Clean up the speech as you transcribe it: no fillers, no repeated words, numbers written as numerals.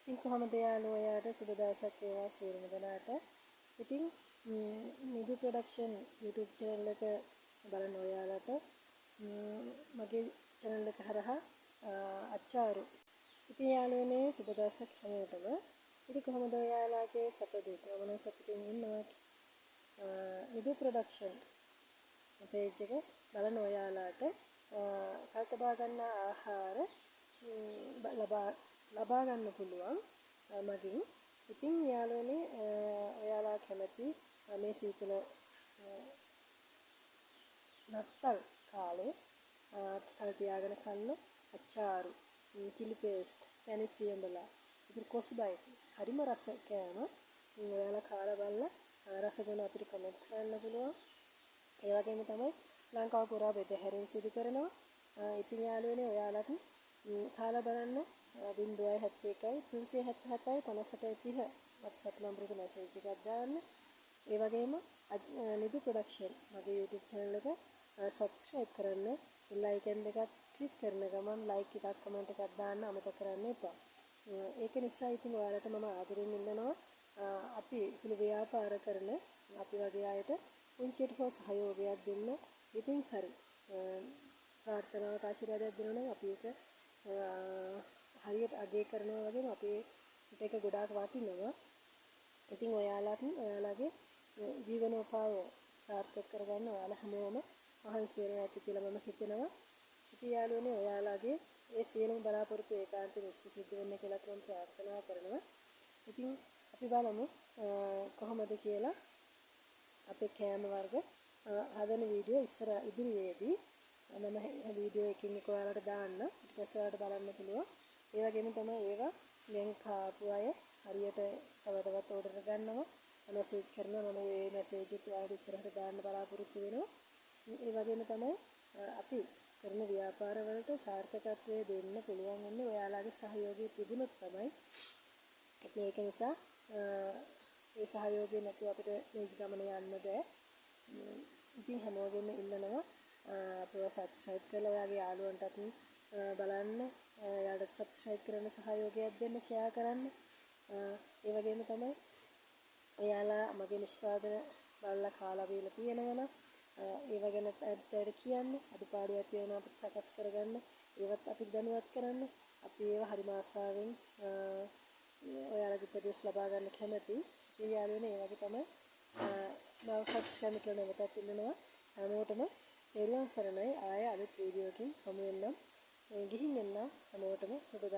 ඉතින් කොහොමද යාළුවෝ ඔයාට සුබ දවසක් වේවා සියලුම දෙනාට. ඉතින් නිදු ප්‍රොඩක්ෂන් YouTube channel එක බලන ඔයාලට මගේ channel එක හරහා අච්චාරු. ඉතින් යාළුවනේ සුබ දවසක් හැමෝටම. ඉතින් කොහොමද ඔයාලගේ සැප දුක මොන සතුටින් ඉන්නවද? නිදු ප්‍රොඩක්ෂන් page එක බලන ඔයාලට කල්පනා ගන්න ආහාර ලබා ගන්න පුළුවන් මගින්. ඉතින් යාළුවනේ ඔයාලා කැමති මේ සීතල නත්තල් කාලේ කල් තියාගෙන කන්න අච්චාරු, චිලි පේස්ට්, පැණි සියඹලා, ඉතින් කොස්බයි හරිම රස කෑම. ඔයාලා කාලා බලලා රස ගැන අපිට කමෙන්ට් කරන්න පුළුවන්. ඒ වගේම තමයි ලංකාව පුරා බෙදහැරීම් සිදු කරනවා. ඉතින් යාළුවනේ ඔයාලට කාලා බලන්න 071 377 5830 WhatsApp නම්බරෙට මැසේජ් එකක් දාන්න. ඒ වගේම නිදු ප්‍රොඩක්ෂන් මගේ YouTube channel එක subscribe කරන්න. bell icon එකත් click කරන ගමන් like එකක් comment එකක් දාන්න අමතක කරන්න එපා. ඒක නිසා ඉතින් ඔයාලට මම ආදරෙන් ඉල්ලනවා අපි සුළු ව්‍යාපාර කරන අපි වගේ අයට පුංචියට හෝ සහයෝගයක් දෙන්න. ඉතින් හරි ප්‍රාර්ථනාවක් ආශිර්වාදයක් දෙනවා නම් අපි ඒක හරියට අගය කරනවා වගේම අපි ඒක ගොඩාක් වටිනවා. ඉතින් ඔයාලගේ ජීවනෝපාය සාර්ථක කරගන්න ඔයාලා හැමෝම මහන්සි වෙනවා ඇති කියලා මම හිතනවා. ඉතින් යාළුවනේ ඔයාලගේ ඒ සියලුම බලාපොරොත්තු ඒකාන්තයෙන් ඉෂ්ට සිද්ධ වෙන්න කියලා මම ප්‍රාර්ථනා කරනවා. ඉතින් අපි බලමු කොහොමද කියලා අපේ කෑම වර්ග හදන වීඩියෝ ඉදිරියේදී මම වීඩියෝ එකකින් එක ඔයාලට දාන්න. ඊට පස්සේ ඔයාලට බලන්න පුළුවන්. ඒ වගේම තමයි ඒවා දැන් කාපු අය හරියට තවතවත් ඕඩර් ගන්නවා. මැසේජ් කරනවා. මම මේ මැසේජ් එක ඔයාලට ඉස්සරහට දාන්න බලාපොරොත්තු වෙනවා. ඒ වගේම තමයි අපි කරන ව්‍යාපාර වලට සාර්ථකත්වය දෙන්න පුළුවන් වෙන්නේ ඔයාලගේ සහයෝගය තිබුණොත් තමයි. ඒක නිසා ඒ සහයෝගය නැතුව අපිට මේ ගමන යන්න බෑ. ඉතින් හැමෝගෙම ඉල්ලනවා අපිව subscribe කරලා ඔයාගේ යාළුවන්ටත් බලන්න, එයාලට subscribe කරන සහයෝගයක් දෙන්න, share කරන්න. ඒ වගේම තමයි ඔයාලා මගේ නිෂ්පාදන බලලා කාලා බීලා තියෙනවනම් ඒව ගැන ඇත්තට කියන්න, අඩුපාඩුවක් තියෙනවා අපිට සකස් කරගන්න, ඒවත් අපිට දැනුවත් කරන්න. අපි ඒව හරිම ආසාවෙන් ඔයාලගේ උපදෙස් ලබා ගන්න කැමතියි. ඉතින් යාළුවනේ ඒ වගේ තමයි මම subscribe කරන එකත් ඉන්නවා. හැමෝටම තෙරුවන් සරණයි. ආයෙ අලුත් වීඩියෝ එකකින් හමු වෙන්නම්. ගිහින් එන්න හැමෝටම සුබ දවසක්.